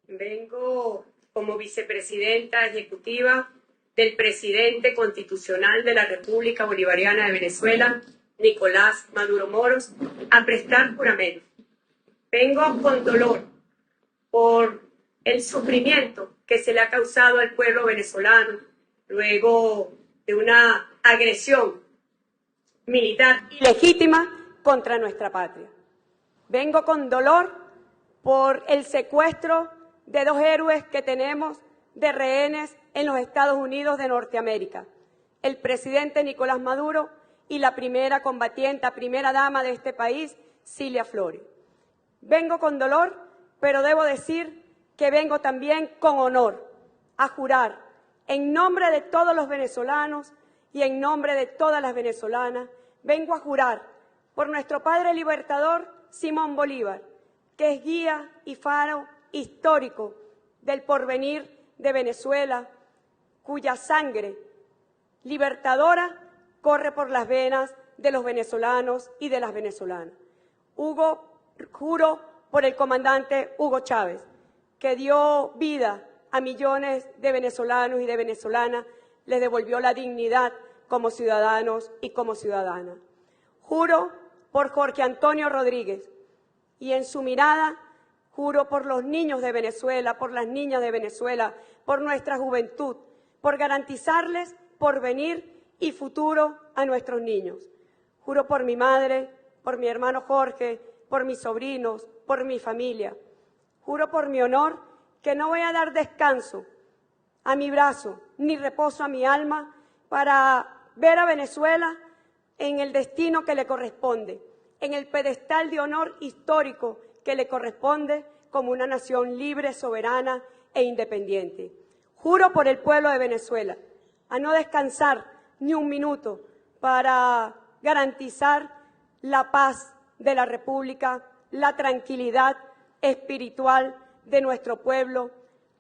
Vengo como vicepresidenta ejecutiva del presidente constitucional de la República Bolivariana de Venezuela, Nicolás Maduro Moros, a prestar juramento. Vengo con dolor por el sufrimiento que se le ha causado al pueblo venezolano luego de una agresión militar ilegítima contra nuestra patria. Vengo con dolor por el secuestro de 2 héroes que tenemos de rehenes en los Estados Unidos de Norteamérica, el presidente Nicolás Maduro y la primera combatiente, primera dama de este país, Cilia Flores. Vengo con dolor, pero debo decir que vengo también con honor a jurar en nombre de todos los venezolanos y en nombre de todas las venezolanas, vengo a jurar por nuestro padre libertador Simón Bolívar, que es guía y faro histórico del porvenir de Venezuela, cuya sangre libertadora corre por las venas de los venezolanos y de las venezolanas. Juro por el comandante Hugo Chávez, que dio vida a millones de venezolanos y de venezolanas, les devolvió la dignidad como ciudadanos y como ciudadanas. Juro por Jorge Antonio Rodríguez y en su mirada juro por los niños de Venezuela, por las niñas de Venezuela, por nuestra juventud, por garantizarles porvenir y futuro a nuestros niños. Juro por mi madre, por mi hermano Jorge, por mis sobrinos, por mi familia. Juro por mi honor que no voy a dar descanso a mi brazo ni reposo a mi alma para ver a Venezuela en el destino que le corresponde, en el pedestal de honor histórico que le corresponde como una nación libre, soberana e independiente. Juro por el pueblo de Venezuela a no descansar ni un minuto para garantizar la paz de la República, la tranquilidad espiritual de nuestro pueblo,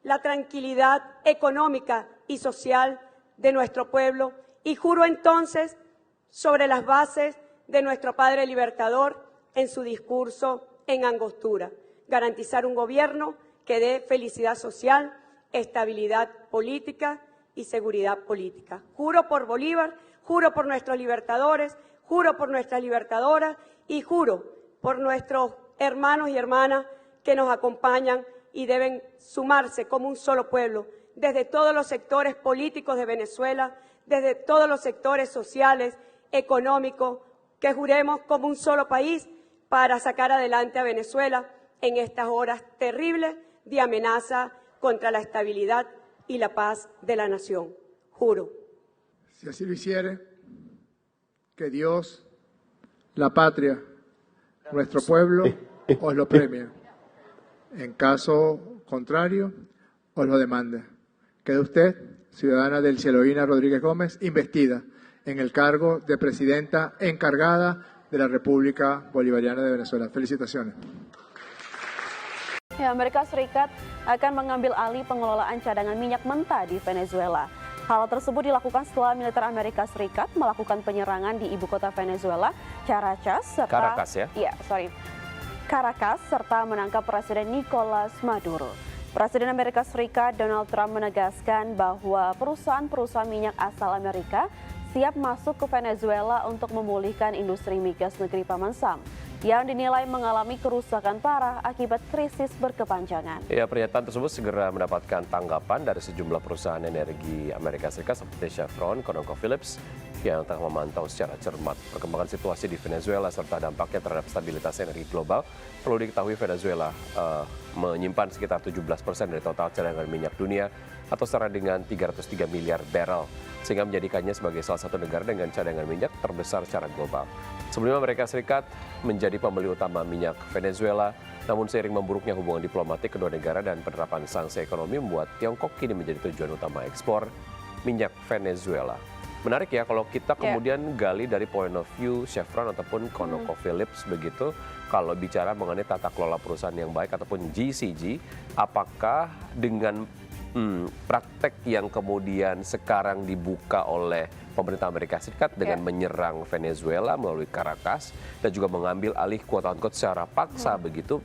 la tranquilidad económica y social de nuestro pueblo, y juro entonces sobre las bases de nuestro padre libertador en su discurso en Angostura, garantizar un gobierno que dé felicidad social, estabilidad política y seguridad política. Juro por Bolívar, juro por nuestros libertadores, juro por nuestras libertadoras y juro por nuestros hermanos y hermanas que nos acompañan y deben sumarse como un solo pueblo, desde todos los sectores políticos de Venezuela, desde todos los sectores sociales, económicos, que juremos como un solo país para sacar adelante a Venezuela en estas horas terribles de amenaza contra la estabilidad y la paz de la nación. Juro. Si así lo hiciere, que Dios, la patria, nuestro pueblo, os lo premie. En caso contrario, os lo demande. Quede usted, ciudadana del Eloína Rodríguez Gómez, investida en el cargo de presidenta encargada de la República Bolivariana de Venezuela. Felicitaciones. Ya, Amerika Serikat akan mengambil alih pengelolaan cadangan minyak mentah di Venezuela. Hal tersebut dilakukan setelah militer Amerika Serikat melakukan penyerangan di ibu kota Venezuela, Caracas, Caracas, serta menangkap Presiden Nicolás Maduro. Presiden Amerika Serikat Donald Trump menegaskan bahwa perusahaan-perusahaan minyak asal Amerika siap masuk ke Venezuela untuk memulihkan industri migas negeri Paman Sam yang dinilai mengalami kerusakan parah akibat krisis berkepanjangan. Ya, pernyataan tersebut segera mendapatkan tanggapan dari sejumlah perusahaan energi Amerika Serikat seperti Chevron, ConocoPhillips yang tengah memantau secara cermat perkembangan situasi di Venezuela serta dampaknya terhadap stabilitas energi global. Perlu diketahui Venezuela menyimpan sekitar 17% dari total cadangan minyak dunia atau setara dengan 303 miliar barrel, sehingga menjadikannya sebagai salah satu negara dengan cadangan minyak terbesar secara global. Sebelumnya Amerika Serikat menjadi pembeli utama minyak Venezuela, namun seiring memburuknya hubungan diplomatik kedua negara dan penerapan sanksi ekonomi membuat Tiongkok kini menjadi tujuan utama ekspor minyak Venezuela. Menarik ya kalau kita kemudian gali dari point of view Chevron ataupun ConocoPhillips begitu, kalau bicara mengenai tata kelola perusahaan yang baik ataupun GCG, apakah dengan praktek yang kemudian sekarang dibuka oleh pemerintah Amerika Serikat dengan menyerang Venezuela melalui Caracas dan juga mengambil alih quote unquote secara paksa begitu,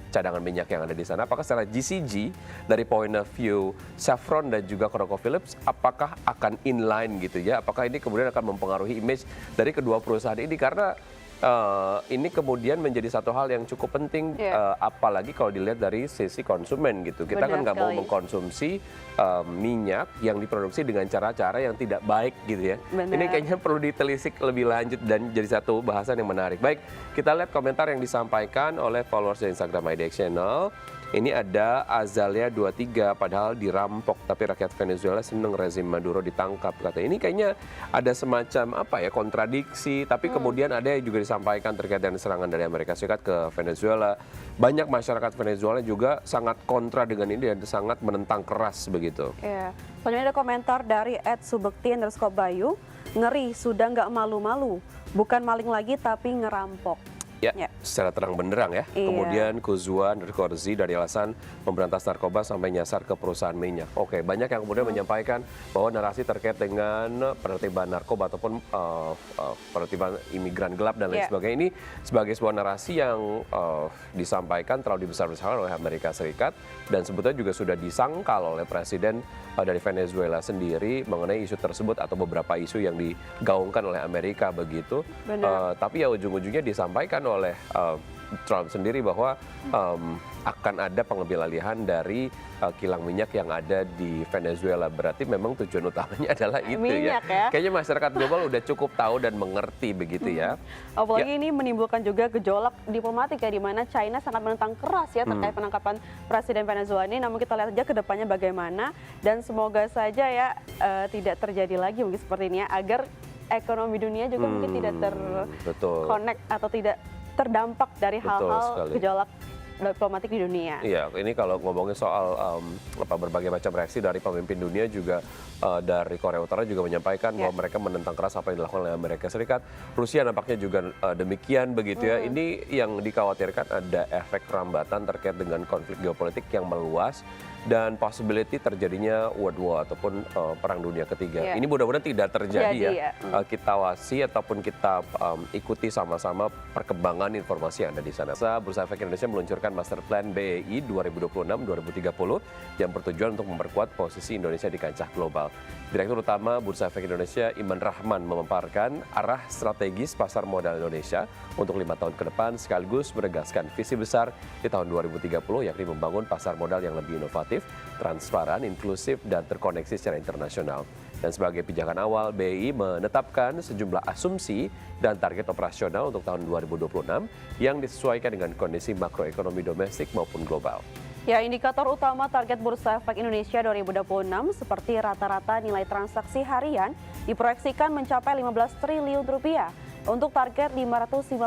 cadangan minyak yang ada di sana. Apakah secara GCG dari point of view Chevron dan juga ConocoPhillips, apakah akan inline gitu ya? Apakah ini kemudian akan mempengaruhi image dari kedua perusahaan ini? Karena ini kemudian menjadi satu hal yang cukup penting, apalagi kalau dilihat dari sisi konsumen gitu. Kita kan nggak mau mengkonsumsi minyak yang diproduksi dengan cara-cara yang tidak baik gitu ya. Ini kayaknya perlu ditelisik lebih lanjut dan jadi satu bahasan yang menarik. Baik, kita lihat komentar yang disampaikan oleh followers di Instagram IDX Channel. Ini ada Azalia 23, padahal dirampok, tapi rakyat Venezuela seneng rezim Maduro ditangkap. Kata ini kayaknya ada semacam kontradiksi, tapi kemudian ada yang juga disampaikan terkait dengan serangan dari Amerika Serikat ke Venezuela. Banyak masyarakat Venezuela juga sangat kontra dengan ini dan sangat menentang keras begitu. Iya. Selanjutnya ada komentar dari @subekti_bayu, ngeri sudah nggak malu-malu, bukan maling lagi tapi ngerampok. Ya, secara terang benderang ya. Iya. Kemudian Kuzuan Korzi dari alasan memberantas narkoba sampai nyasar ke perusahaan minyak. Oke, banyak yang kemudian menyampaikan bahwa narasi terkait dengan penertiban narkoba ataupun penertiban imigran gelap dan lain sebagainya ini sebagai sebuah narasi yang disampaikan terlalu dibesar-besarkan oleh Amerika Serikat dan sebetulnya juga sudah disangkal oleh Presiden dari Venezuela sendiri mengenai isu tersebut atau beberapa isu yang digaungkan oleh Amerika begitu. Tapi ya ujung-ujungnya disampaikan oleh Trump sendiri bahwa akan ada pengambilalihan dari kilang minyak yang ada di Venezuela. Berarti memang tujuan utamanya adalah itu minyak, ya. Kayaknya masyarakat global udah cukup tahu dan mengerti begitu ya. Apalagi ini menimbulkan juga gejolak diplomatik ya, di mana China sangat menentang keras ya terkait penangkapan Presiden Venezuela ini. Namun kita lihat aja ke depannya bagaimana dan semoga saja ya tidak terjadi lagi mungkin seperti ini ya, agar ekonomi dunia juga mungkin tidak terkonek atau tidak terdampak dari hal-hal gejolak diplomatik di dunia. Iya, ini kalau ngomongin soal berbagai macam reaksi dari pemimpin dunia juga dari Korea Utara juga menyampaikan bahwa mereka menentang keras apa yang dilakukan oleh Amerika Serikat. Rusia nampaknya juga demikian begitu ya. Ini yang dikhawatirkan ada efek rambatan terkait dengan konflik geopolitik yang meluas dan possibility terjadinya world war ataupun perang dunia ketiga. Ini mudah-mudahan tidak terjadi ya. Kita wasi ataupun kita ikuti sama-sama perkembangan informasi yang ada di sana. Bursa Efek Indonesia meluncurkan Master Plan BEI 2026-2030 yang bertujuan untuk memperkuat posisi Indonesia di kancah global. Direktur Utama Bursa Efek Indonesia Iman Rahman memaparkan arah strategis pasar modal Indonesia untuk 5 tahun ke depan sekaligus menegaskan visi besar di tahun 2030 yakni membangun pasar modal yang lebih inovatif, transparan, inklusif, dan terkoneksi secara internasional. Dan sebagai pijakan awal, BEI menetapkan sejumlah asumsi dan target operasional untuk tahun 2026 yang disesuaikan dengan kondisi makroekonomi domestik maupun global. Ya, indikator utama target Bursa Efek Indonesia 2026 seperti rata-rata nilai transaksi harian diproyeksikan mencapai 15 triliun rupiah. Untuk target 555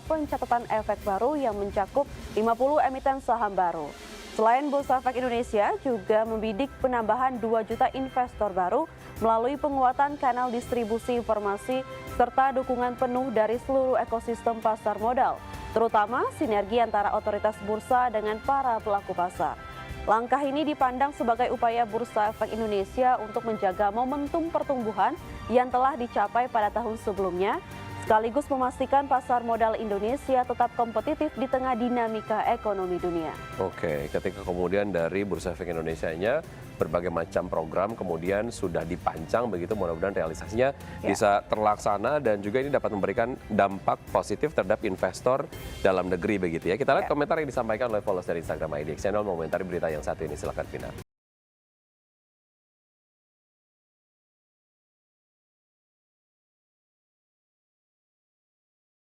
pencatatan efek baru yang mencakup 50 emiten saham baru. Selain Bursa Efek Indonesia juga membidik penambahan 2 juta investor baru melalui penguatan kanal distribusi informasi serta dukungan penuh dari seluruh ekosistem pasar modal, terutama sinergi antara otoritas bursa dengan para pelaku pasar. Langkah ini dipandang sebagai upaya Bursa Efek Indonesia untuk menjaga momentum pertumbuhan yang telah dicapai pada tahun sebelumnya, sekaligus memastikan pasar modal Indonesia tetap kompetitif di tengah dinamika ekonomi dunia. Oke, ketika kemudian dari Bursa Efek Indonesianya berbagai macam program kemudian sudah dipancang begitu, mudah-mudahan realisasinya bisa terlaksana dan juga ini dapat memberikan dampak positif terhadap investor dalam negeri begitu ya. Kita lihat komentar yang disampaikan oleh followers dari Instagram IDX Channel mengomentari berita yang satu ini. Silakan Vina.